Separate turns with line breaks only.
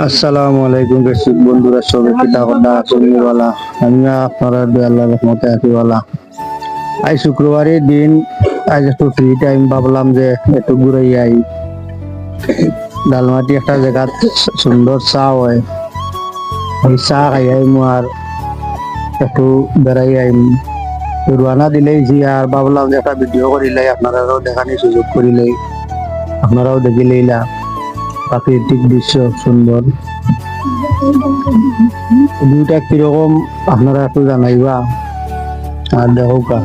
আসসালামু আলাইকুম দর্শক বন্ধুরা, সবাই কিতা কথা চলিওয়ালা। আমি আপনারা আল্লাহ রহমতে আছিওয়ালা। আজ শুক্রবারের দিন, আজ একটু ফ্রি টাইম, ভাবলাম যে একটু ঘুরে আই। ডালমাটি একটা জায়গা সুন্দর চা হয়, ওই চা খাই আইম আর একটু বেড়াই আইম। রোয়ানা দিলেই আর ভাবলাম যে একটা ভিডিও করিলাই, আপনারাও দেখানি সুযোগ করিলাই, আপনারাও দেখিলেইলা। প্রাকৃতিক দৃশ্য সুন্দর, দুইটা কিরকম আপনারা একটু জানাইবা আর দেখোকা।